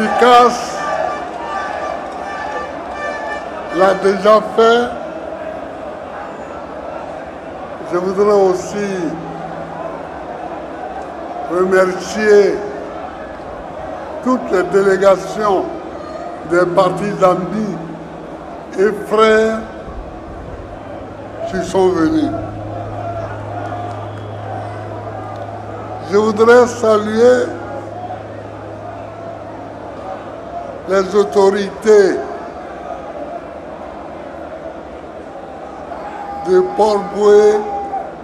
Picasse l'a déjà fait. Je voudrais aussi remercier toutes les délégations des partis amis et frères qui sont venus. Je voudrais saluer les autorités de Port-Boué,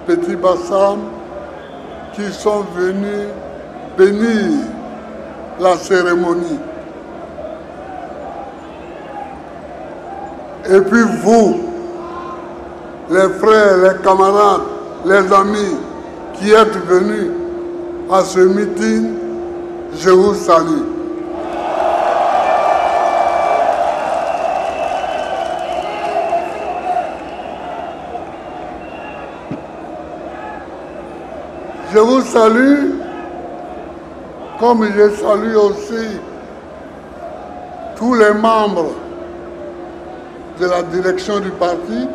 Petit Bassam, qui sont venus bénir la cérémonie. Et puis vous, les frères, les camarades, les amis qui êtes venus à ce meeting, je vous salue. Je vous salue comme je salue aussi tous les membres de la direction du parti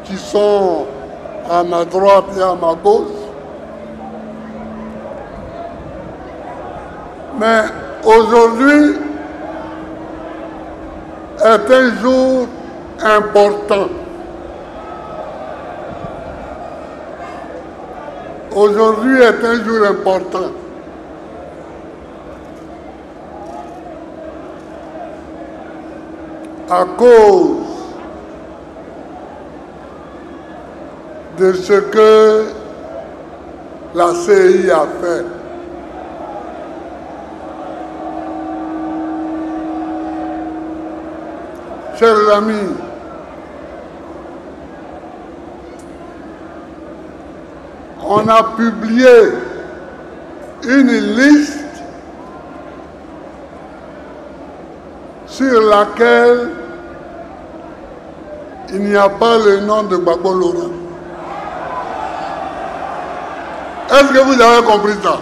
qui sont à ma droite et à ma gauche. Mais aujourd'hui est un jour important. Aujourd'hui est un jour important. À cause de ce que la CI a fait. Chers amis, on a publié une liste sur laquelle il n'y a pas le nom de Gbagbo Laurent. Est-ce que vous avez compris ça?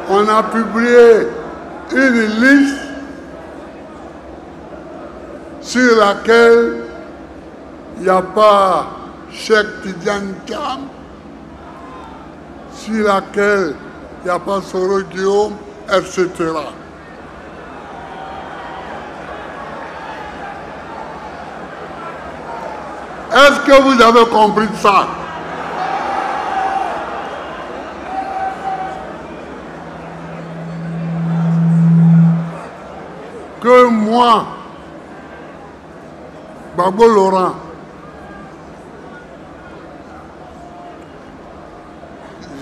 On a publié une liste sur laquelle il n'y a pas Cheikh Tidiane Thiam, sur laquelle il n'y a pas Soro Guillaume, etc. Est-ce que vous avez compris ça? Que moi, Gbagbo Laurent,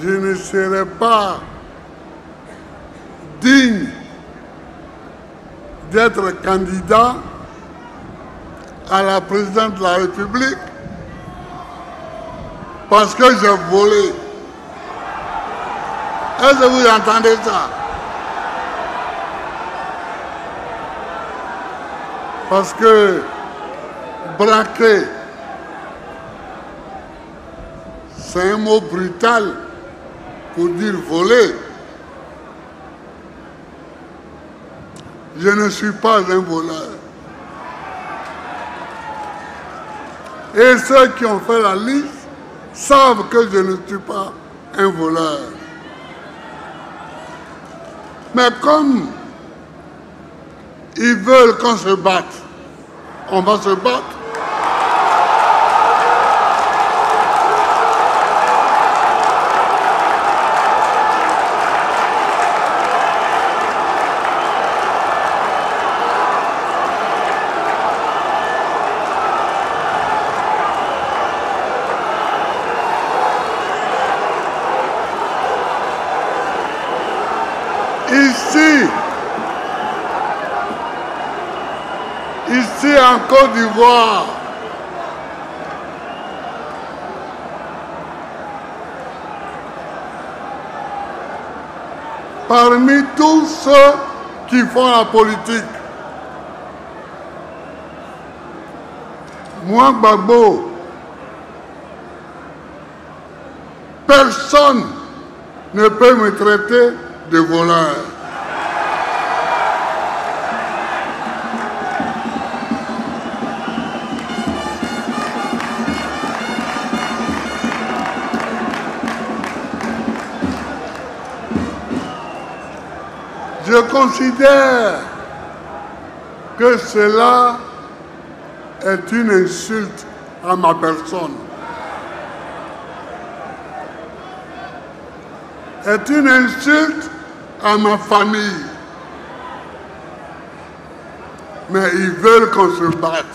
je ne serai pas digne d'être candidat à la présidence de la République parce que j'ai volé. Est-ce que vous entendez ça? Parce que braquer, c'est un mot brutal pour dire voler. Je ne suis pas un voleur. Et ceux qui ont fait la liste savent que je ne suis pas un voleur. Mais comme ils veulent qu'on se batte, on va se battre. Ici en Côte d'Ivoire, parmi tous ceux qui font la politique, moi, Gbagbo, personne ne peut me traiter de voleur. Je considère que cela est une insulte à ma personne. Est une insulte à ma famille. Mais ils veulent qu'on se batte.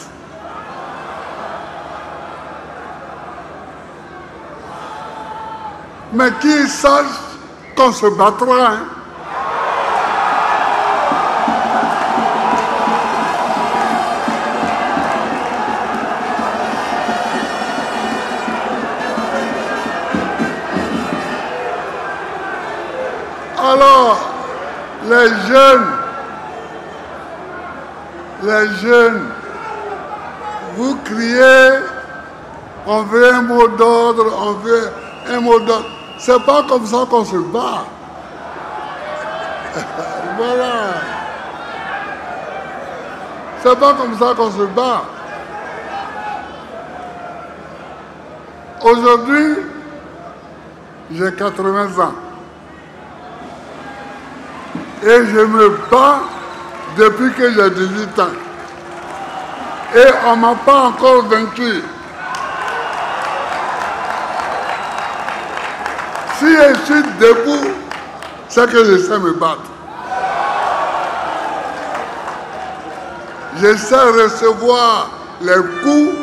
Mais qu'ils sachent qu'on se battra. Hein. Alors, les jeunes, vous criez, on veut un mot d'ordre, on veut un mot d'ordre. C'est pas comme ça qu'on se bat. Voilà. C'est pas comme ça qu'on se bat. Aujourd'hui, j'ai 80 ans. Et je me bats depuis que j'ai 18 ans. Et on ne m'a pas encore vaincu. Si je suis debout, c'est que je sais me battre. Je sais recevoir les coups,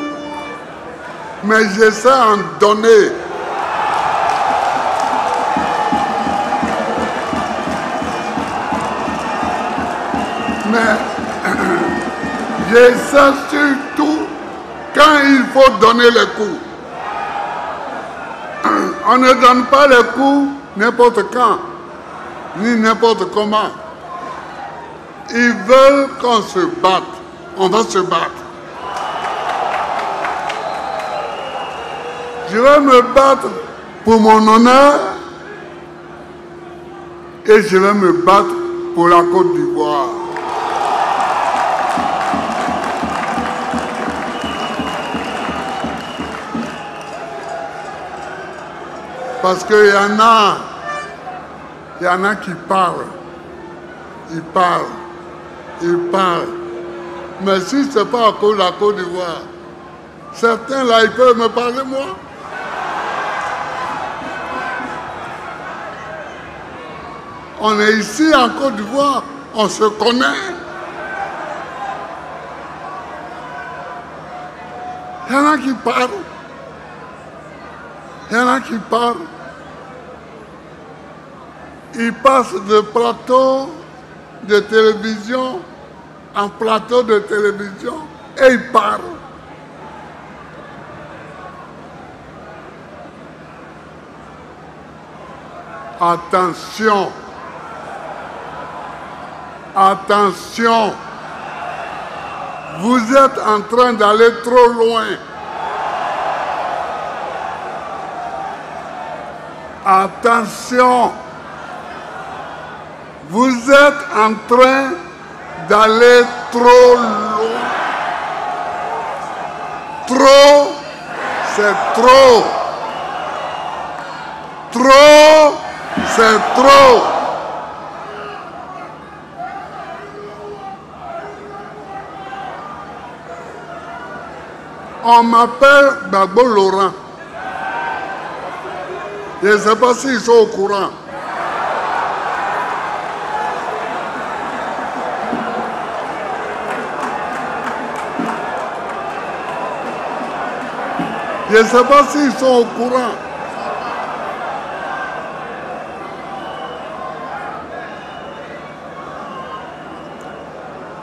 mais je sais en donner. Mais je sais surtout quand il faut donner les coups. On ne donne pas les coups n'importe quand, ni n'importe comment. Ils veulent qu'on se batte. On va se battre. Je vais me battre pour mon honneur et je vais me battre pour la Côte d'Ivoire. Parce qu'il y en a qui parlent. Ils parlent. Mais si ce n'est pas à cause de la Côte d'Ivoire, certains là, ils peuvent me parler moi. On est ici en Côte d'Ivoire, on se connaît. Il y en a qui parlent. Il y en a qui parlent. Ils passent de plateau de télévision en plateau de télévision et ils parlent. Attention. Attention. Vous êtes en train d'aller trop loin. Attention. Vous êtes en train d'aller trop loin. Trop, c'est trop. Trop, c'est trop. On m'appelle Gbagbo Laurent. Je ne sais pas s'ils sont au courant. Je ne sais pas s'ils sont au courant.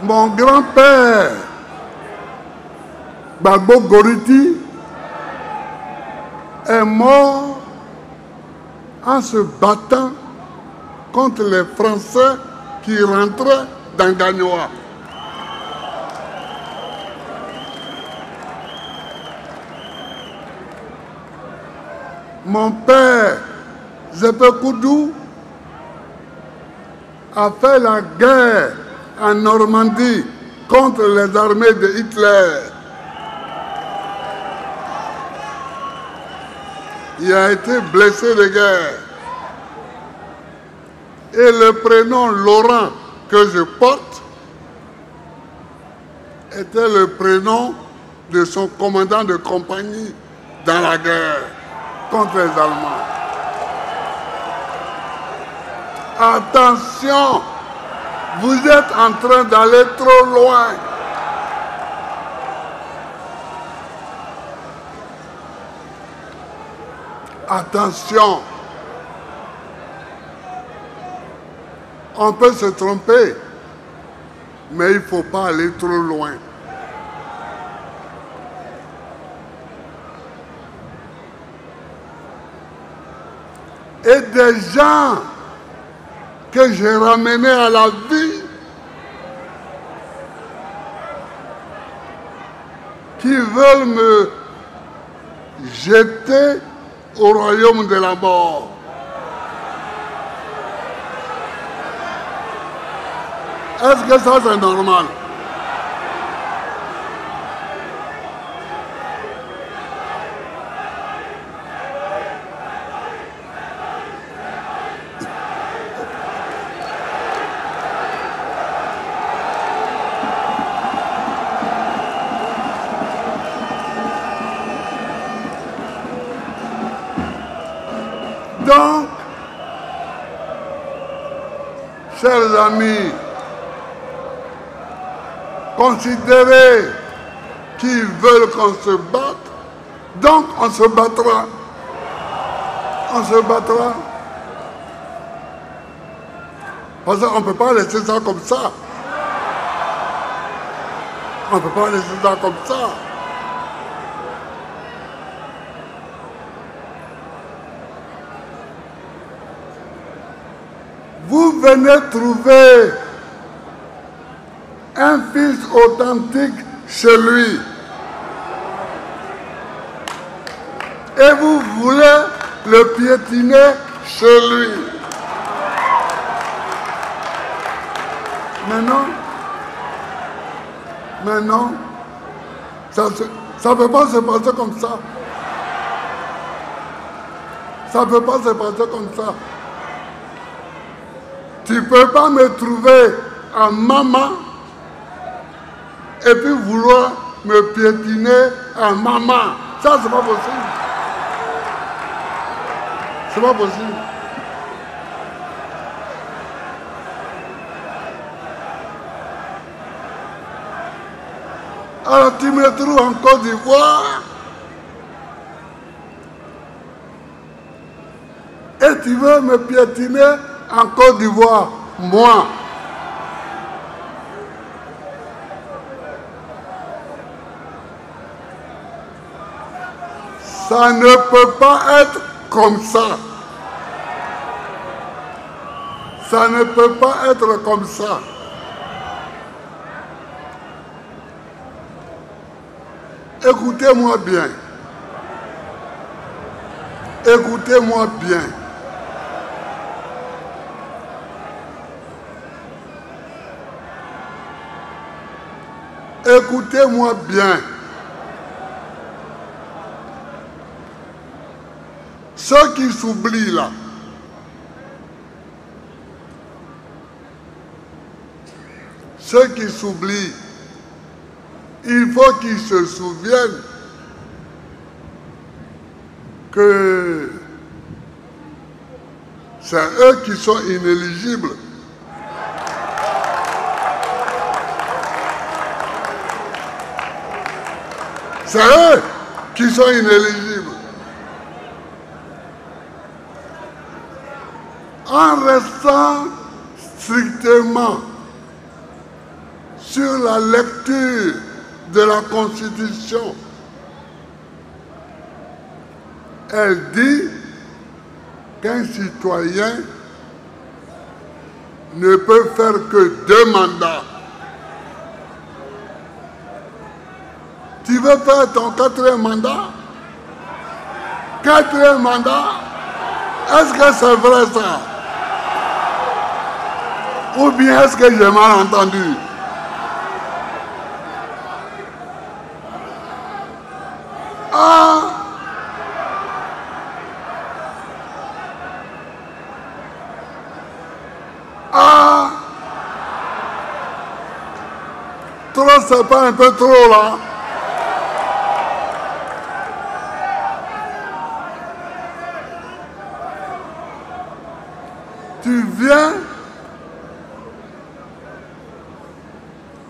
Mon grand-père, Gbagbo Goriti, est mort en se battant contre les Français qui rentraient dans Gagnoa. Mon père, Zépé Koudou, a fait la guerre en Normandie contre les armées de Hitler. Il a été blessé de guerre. Et le prénom Laurent que je porte était le prénom de son commandant de compagnie dans la guerre contre les Allemands. Attention, vous êtes en train d'aller trop loin. Attention. On peut se tromper, mais il ne faut pas aller trop loin. Et des gens que j'ai ramenés à la vie, qui veulent me jeter au royaume de la mort. Est-ce que ça c'est normal? Donc, chers amis, considérez qu'ils veulent qu'on se batte, donc on se battra. On se battra. Parce qu'on ne peut pas laisser ça comme ça. On ne peut pas laisser ça comme ça. Vous venez trouver un fils authentique chez lui. Et vous voulez le piétiner chez lui. Mais non, ça ne peut pas se passer comme ça. Ça ne peut pas se passer comme ça. Tu ne peux pas me trouver en maman et puis vouloir me piétiner en maman. Ça, c'est pas possible. C'est pas possible. Alors tu me trouves en Côte d'Ivoire et tu veux me piétiner en Côte d'Ivoire, moi. Ça ne peut pas être comme ça. Ça ne peut pas être comme ça. Écoutez-moi bien. Écoutez-moi bien. Écoutez-moi bien. Ceux qui s'oublient là, ceux qui s'oublient, il faut qu'ils se souviennent que c'est eux qui sont inéligibles. C'est eux qui sont inéligibles. En restant strictement sur la lecture de la Constitution, elle dit qu'un citoyen ne peut faire que 2 mandats. Tu veux faire ton 4e mandat? 4e mandat. Est-ce que c'est vrai ça? Ou bien est-ce que j'ai mal entendu? Ah! Ah! Trop, c'est pas un peu trop là? Tu viens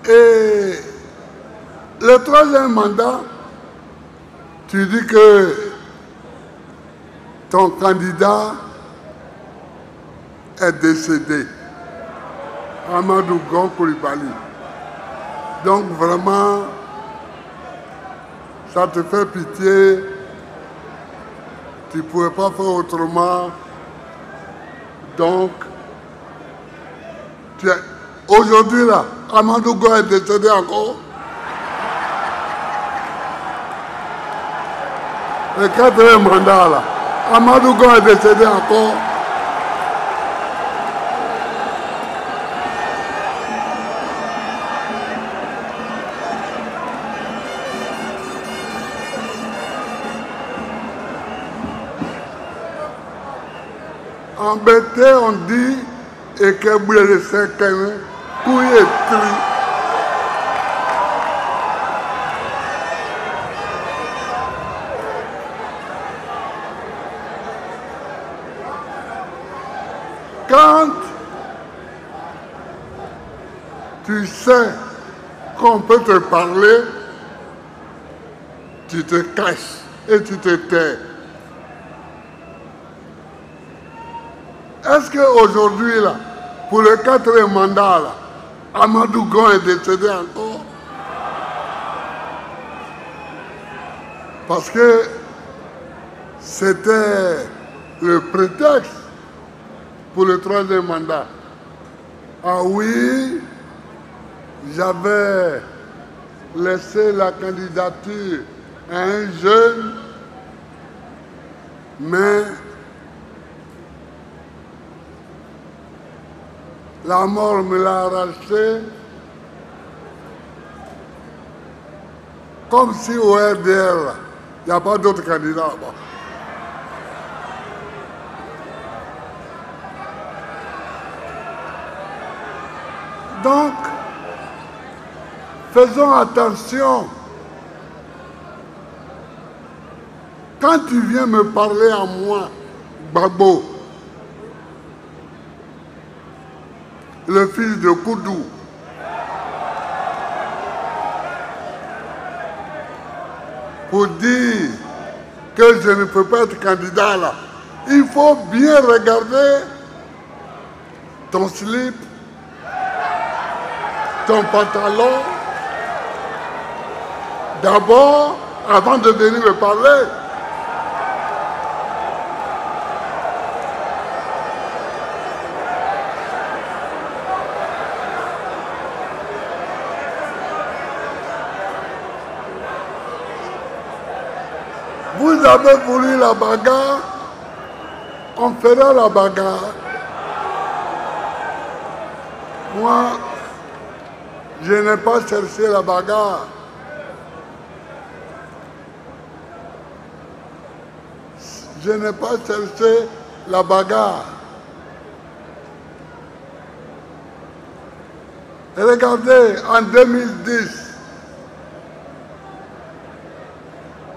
et le 3e mandat, tu dis que ton candidat est décédé, Amadou Gon Coulibaly. Donc vraiment, ça te fait pitié, tu ne pouvais pas faire autrement. Donc, aujourd'hui là, Amadou Gon est décédé encore. Le 4e mandat là, Amadou Gon est décédé encore. Embêté, on dit, et que vous le savez, couille et tri. Quand tu sais qu'on peut te parler, tu te caches et tu te tais. Est-ce qu'aujourd'hui, là, pour le 4e mandat, là, Amadou Gon est décédé encore? Parce que c'était le prétexte pour le 3e mandat. Ah oui, j'avais laissé la candidature à un jeune, mais la mort me l'a arraché, comme si au RDR, il n'y a pas d'autres candidats là-bas. Donc, faisons attention. Quand tu viens me parler à moi, Gbagbo, le fils de Koudou, pour dire que je ne peux pas être candidat là, il faut bien regarder ton slip, ton pantalon, d'abord, avant de venir me parler. Vous avez voulu la bagarre, on fera la bagarre. Moi, je n'ai pas cherché la bagarre. Je n'ai pas cherché la bagarre. Regardez, en 2010,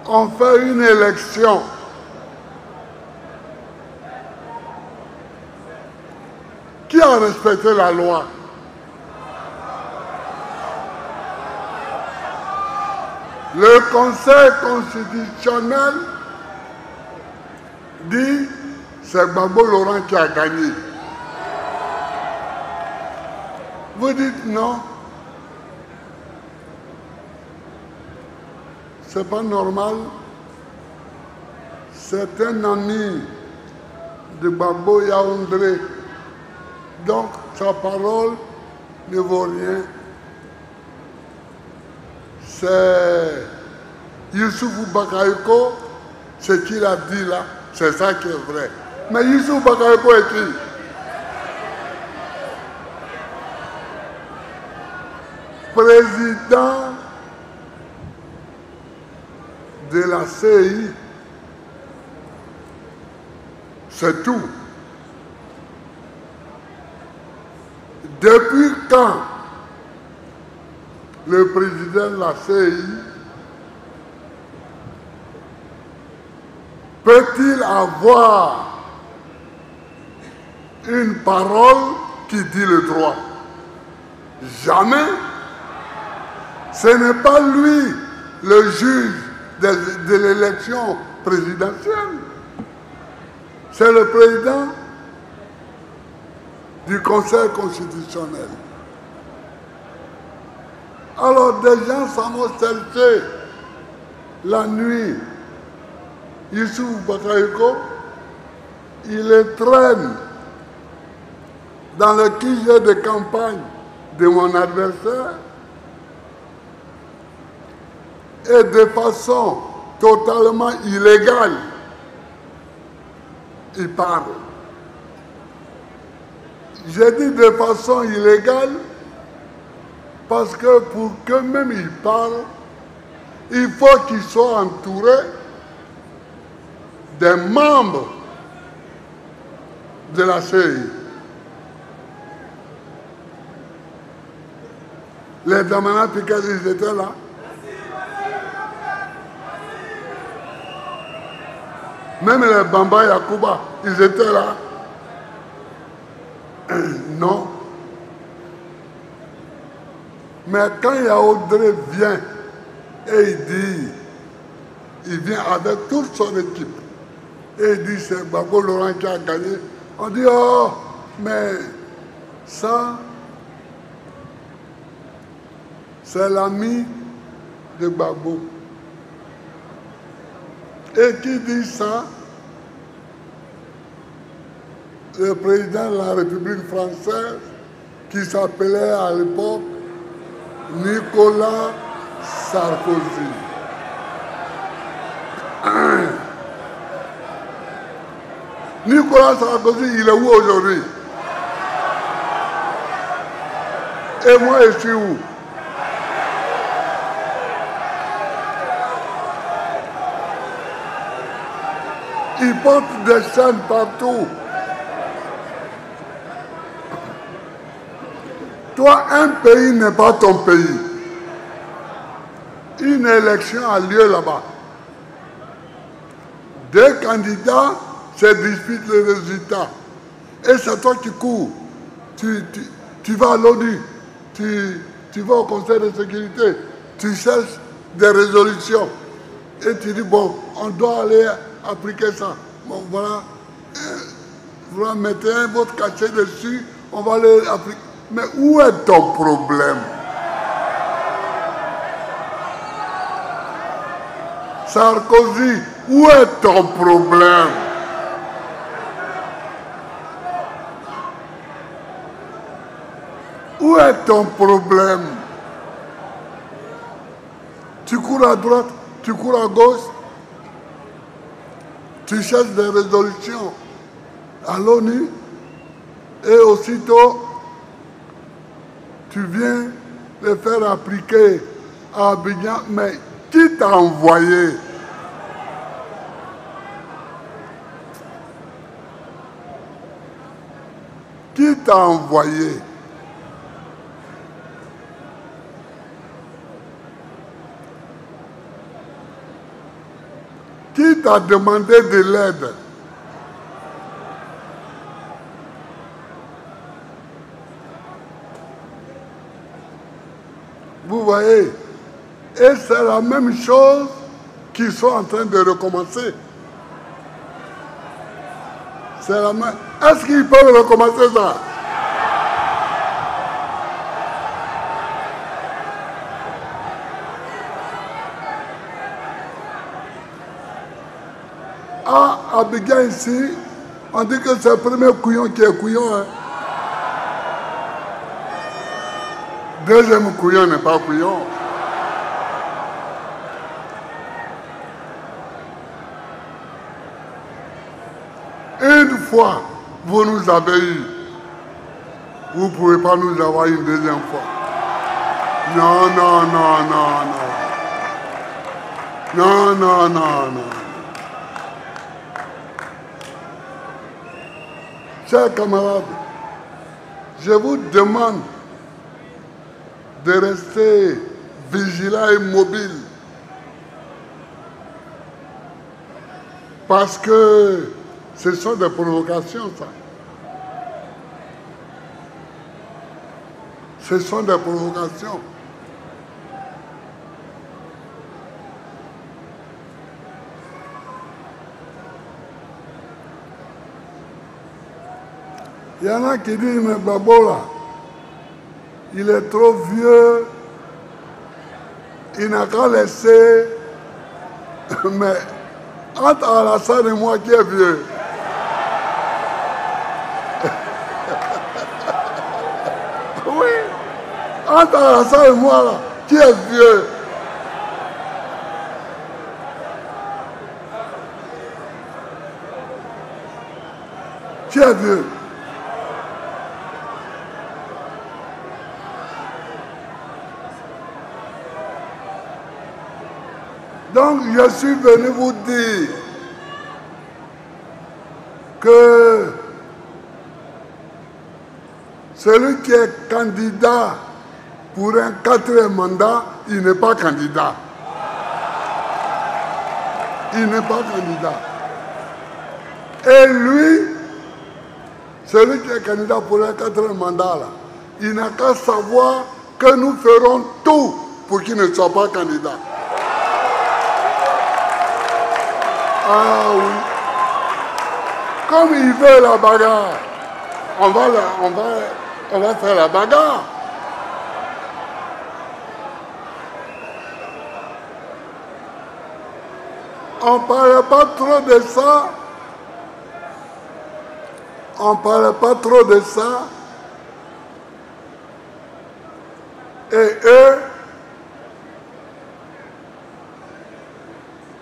on fait une élection. Qui a respecté la loi? Le Conseil constitutionnel dit c'est Gbagbo Laurent qui a gagné. Vous dites non. C'est pas normal. C'est un ami de Gbagbo Yaoundé. Donc sa parole ne vaut rien. C'est Youssoufou Bakayoko, ce qu'il a dit là, c'est ça qui est vrai. Mais Youssouf Bakayoko est qui? Président de la CI, c'est tout. Depuis quand le président de la CI peut-il avoir une parole qui dit le droit? Jamais. Ce n'est pas lui le juge de l'élection présidentielle. C'est le président du Conseil constitutionnel. Alors des gens s'en vont chercher la nuit. Youssouf Bakayoko, il les traîne dans le QG de campagne de mon adversaire et de façon totalement illégale, il parle. J'ai dit de façon illégale parce que pour que même il parle, il faut qu'il soit entouré des membres de la CI. Les Damana Pikal, ils étaient là. Même les Bamba Yakuba, ils étaient là. Non. Mais quand Yaoundé vient et il vient avec toute son équipe, et il dit c'est Gbagbo Laurent qui a gagné, on dit oh, mais ça, c'est l'ami de Gbagbo. Et qui dit ça? Le président de la République française, qui s'appelait à l'époque Nicolas Sarkozy. Nicolas Sarkozy, il est où aujourd'hui? Et moi, je suis où? Il porte des chaînes partout. Toi, un pays n'est pas ton pays. Une élection a lieu là-bas. Deux candidats se disputent les résultats. Et c'est toi qui cours. Tu vas à l'ONU, tu vas au Conseil de sécurité, tu cherches des résolutions. Et tu dis, bon, on doit aller appliquer ça. Bon, voilà, vous mettez votre cachet dessus, on va aller appliquer. Mais où est ton problème? Sarkozy, où est ton problème? Où est ton problème? Tu cours à droite, tu cours à gauche, tu cherches des résolutions à l'ONU et aussitôt tu viens les faire appliquer à Abidjan. Mais qui t'a envoyé? Qui t'a envoyé? Qui t'a demandé de l'aide? Vous voyez? Et c'est la même chose qu'ils sont en train de recommencer. C'est la même. Est-ce qu'ils peuvent recommencer ça? À Abidjan ici, on dit que c'est le premier couillon qui est couillon. Hein. Deuxième couillon n'est pas couillon. Une fois, vous nous avez eu. Vous ne pouvez pas nous avoir une deuxième fois. Non, non, non, non, non. Non, non, non, non. Chers camarades, je vous demande de rester vigilants et mobiles. Parce que ce sont des provocations, ça. Ce sont des provocations. Il y en a qui disent, mais Babo là, il est trop vieux, il n'a qu'à laisser, mais entre Alassane et moi qui est vieux. Oui, entre Alassane et moi là, qui est vieux. Qui est vieux. Donc, je suis venu vous dire que celui qui est candidat pour un 4e mandat, il n'est pas candidat. Il n'est pas candidat. Et lui, celui qui est candidat pour un 4e mandat, là, il n'a qu'à savoir que nous ferons tout pour qu'il ne soit pas candidat. Ah oui. Comme il veut la bagarre, on va faire la bagarre. On ne parlait pas trop de ça. On ne parlait pas trop de ça. Et eux,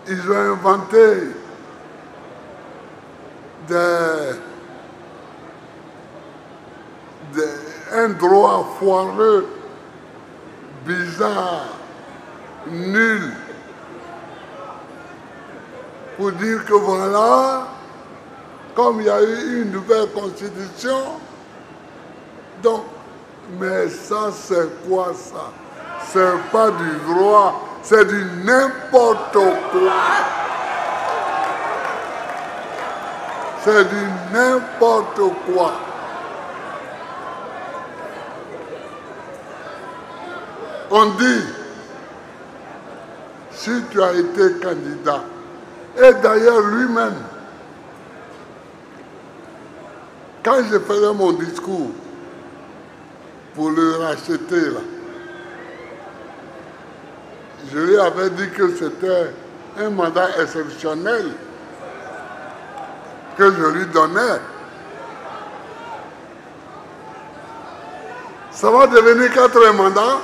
ils ont inventé un droit foireux, bizarre, nul, pour dire que voilà, comme il y a eu une nouvelle constitution, donc, mais ça c'est quoi ça? C'est pas du droit, c'est du n'importe quoi. C'est du n'importe quoi. On dit, si tu as été candidat, et d'ailleurs lui-même, quand je faisais mon discours pour le racheter, là, je lui avais dit que c'était un mandat exceptionnel que je lui donnais. Ça va devenir 4 mandats.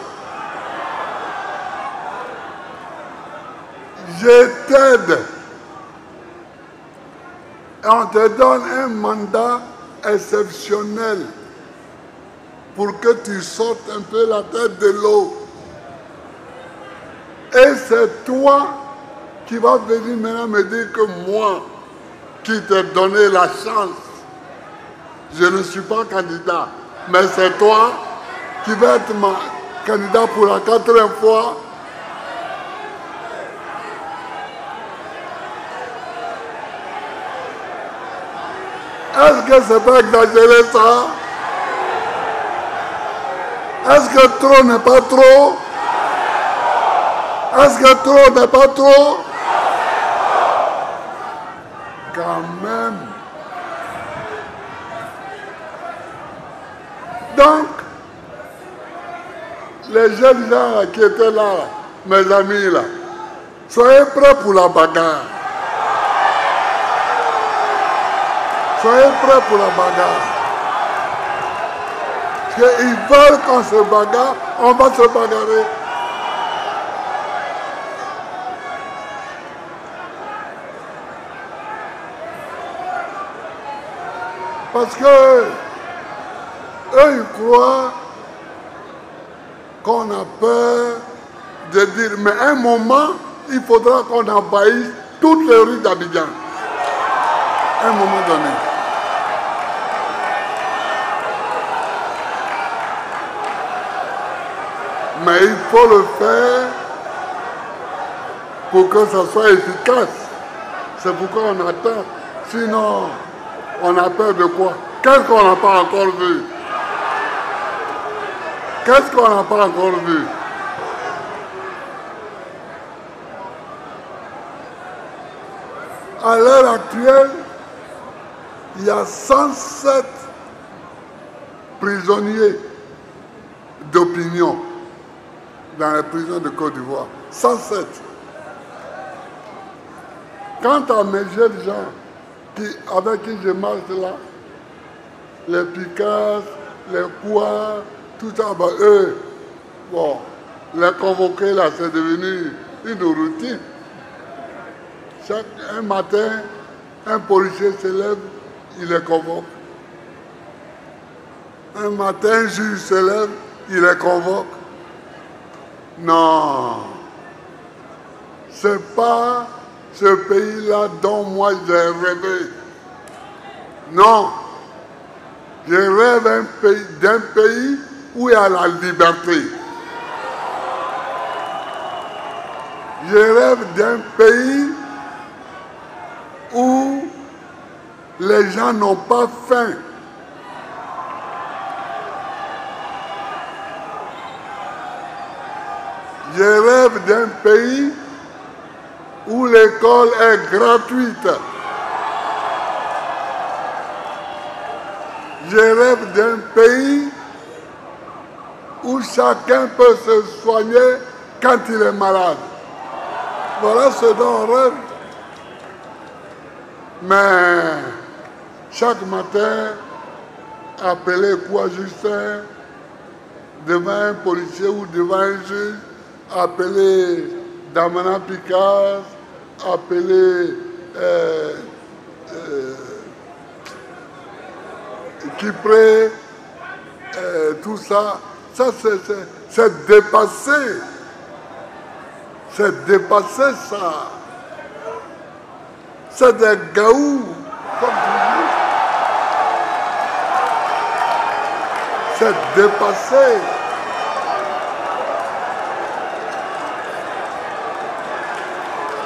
Je t'aide. Et on te donne un mandat exceptionnel pour que tu sortes un peu la tête de l'eau. Et c'est toi qui vas venir maintenant me dire que moi, qui t'ai donné la chance, je ne suis pas candidat, mais c'est toi qui vas être candidat pour la 4e fois. Est-ce que c'est pas exagéré ça? Est-ce que trop n'est pas trop? Est-ce que trop n'est pas trop? Quand même. Donc, les jeunes gens qui étaient là, mes amis là, soyez prêts pour la bagarre. Soyez prêts pour la bagarre. Parce qu'ils veulent qu'on se bagarre, on va se bagarrer. Parce que eux, ils croient qu'on a peur de dire, mais à un moment, il faudra qu'on envahisse toutes les rues d'Abidjan. À un moment donné. Mais il faut le faire pour que ça soit efficace. C'est pourquoi on attend. Sinon, on a peur de quoi? Qu'est-ce qu'on n'a pas encore vu? Qu'est-ce qu'on n'a pas encore vu? À l'heure actuelle, il y a 107 prisonniers d'opinion dans les prisons de Côte d'Ivoire. 107. Quant à mes jeunes gens avec qui je marche là, les Picasso, les Poids, tout ça, bah, eux, bon, les convoquer là, c'est devenu une routine. Un matin, un policier se lève, il les convoque. Un matin, un juge se lève, il les convoque. Non, c'est pas ce pays-là dont moi j'ai rêvé. Non, je rêve d'un pays où il y a la liberté. Je rêve d'un pays où les gens n'ont pas faim. Je rêve d'un pays où l'école est gratuite. Je rêve d'un pays où chacun peut se soigner quand il est malade. Voilà ce dont on rêve. Mais chaque matin, appeler quoi Justin devant un policier ou devant un juge, appeler Damana Picasso, appeler Kipré, tout ça, ça c'est dépassé. C'est dépassé ça. C'est des gaous, comme tu dis. C'est dépassé.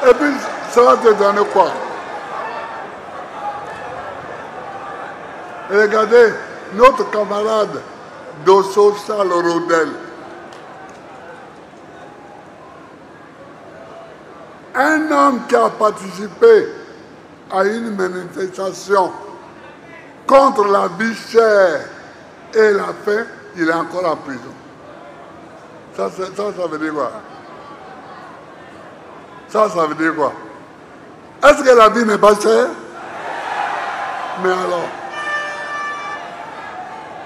Et puis, ça va te donner quoi? Regardez, notre camarade Dosso Charles Rodel. Un homme qui a participé à une manifestation contre la vie chère et la faim, il est encore en prison. Ça veut dire quoi? Ça veut dire quoi? Est-ce que la vie n'est pas chère? Mais alors,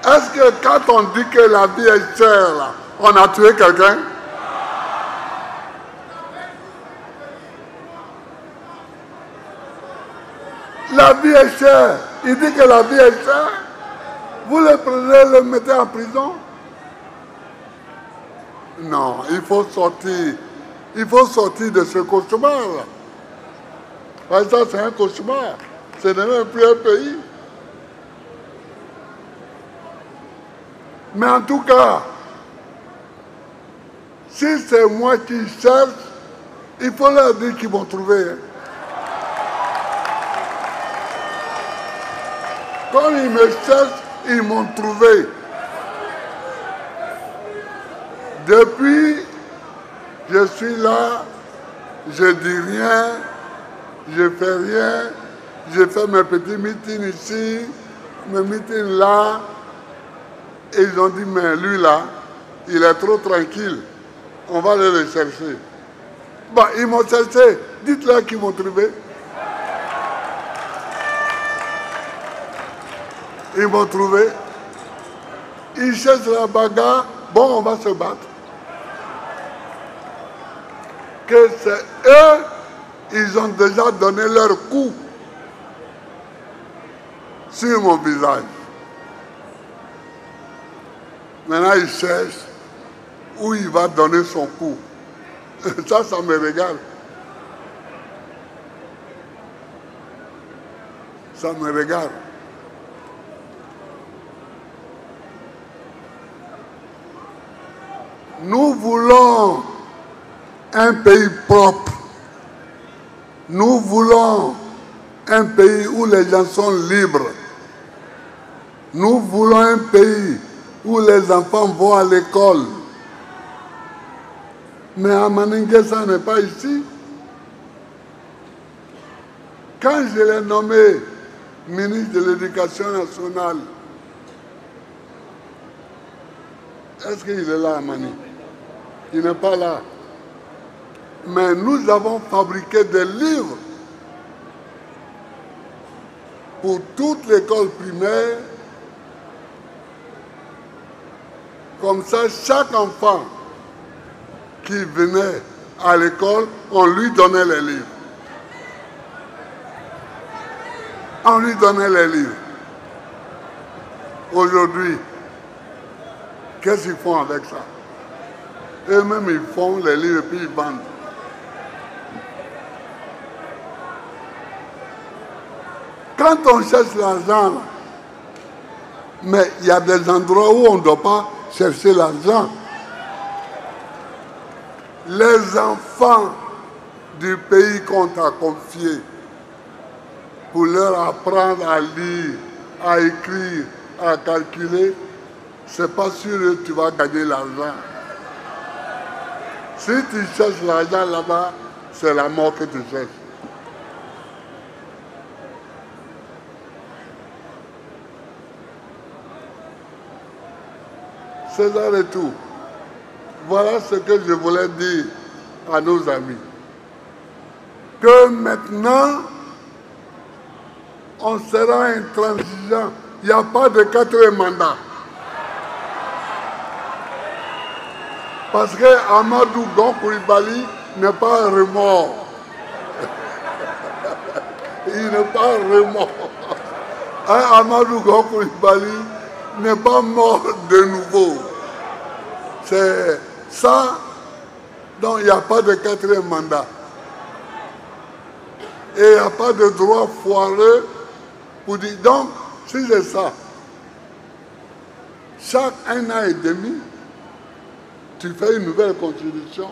est-ce que quand on dit que la vie est chère, là, on a tué quelqu'un? La vie est chère. Il dit que la vie est chère. Vous le prenez, le mettez en prison? Non, il faut sortir. Il faut sortir de ce cauchemar-là. Parce que ça, c'est un cauchemar. Ce n'est même plus un pays. Mais en tout cas, si c'est moi qui cherche, il faut leur dire qu'ils vont trouver. Hein. Quand ils me cherchent, ils m'ont trouvé. Depuis, je suis là, je dis rien, je fais rien, je fais mes petits meetings ici, mes meetings là. Et ils ont dit, mais lui là, il est trop tranquille, on va aller le chercher. Bon, ils m'ont cherché, dites-leur qu'ils m'ont trouvé. Ils m'ont trouvé. Ils cherchent la bagarre, bon, on va se battre. Que c'est eux, ils ont déjà donné leur coup. sur mon visage. Maintenant, il cherche où il va donner son coup. Ça me regarde. Ça me regarde. Nous voulons un pays propre. Nous voulons un pays où les gens sont libres. Nous voulons un pays où les enfants vont à l'école. Mais Amaningue, ça n'est pas ici. Quand je l'ai nommé ministre de l'Éducation nationale, est-ce qu'il est là, Amani? Il n'est pas là. Mais nous avons fabriqué des livres pour toute l'école primaire. Comme ça, chaque enfant qui venait à l'école, on lui donnait les livres. On lui donnait les livres. Aujourd'hui, qu'est-ce qu'ils font avec ça? Eux-mêmes, ils font les livres et puis ils vendent. Quand on cherche l'argent, mais il y a des endroits où on ne doit pas chercher l'argent. Les enfants du pays qu'on t'a confié pour leur apprendre à lire, à écrire, à calculer, c'est pas sûr que tu vas gagner l'argent. Si tu cherches l'argent là-bas, c'est la mort que tu cherches. C'est ça le tout. Voilà ce que je voulais dire à nos amis. Que maintenant, on sera intransigeant. Il n'y a pas de 4e mandat. Parce que Amadou Gon Coulibaly n'est pas remords. Il n'est pas remords. Amadou Gon Coulibaly n'est pas mort de nouveau. C'est ça, donc il n'y a pas de 4e mandat. Et il n'y a pas de droit foireux pour dire. Donc, si c'est ça, chaque 1 an et demi, tu fais une nouvelle constitution.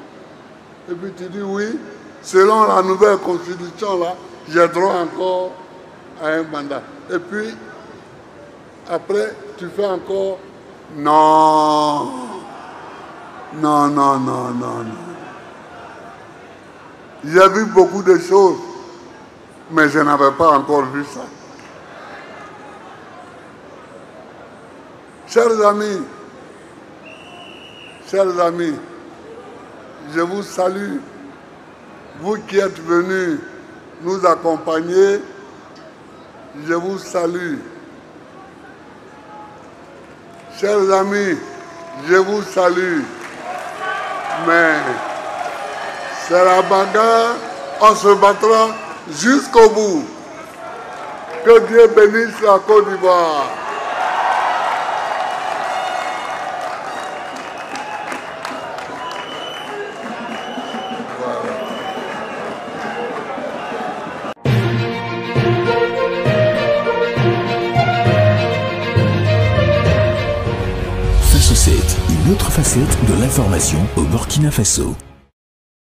Et puis tu dis oui, selon la nouvelle constitution là, j'ai droit encore à un mandat. Et puis, après, tu fais encore non. Non, non, non, non, non. J'ai vu beaucoup de choses, mais je n'avais pas encore vu ça. Chers amis, je vous salue. Vous qui êtes venus nous accompagner, je vous salue. Chers amis, je vous salue. Mais c'est la bagarre, on se battra jusqu'au bout. Que Dieu bénisse la Côte d'Ivoire. Une autre facette de l'information au Burkina Faso.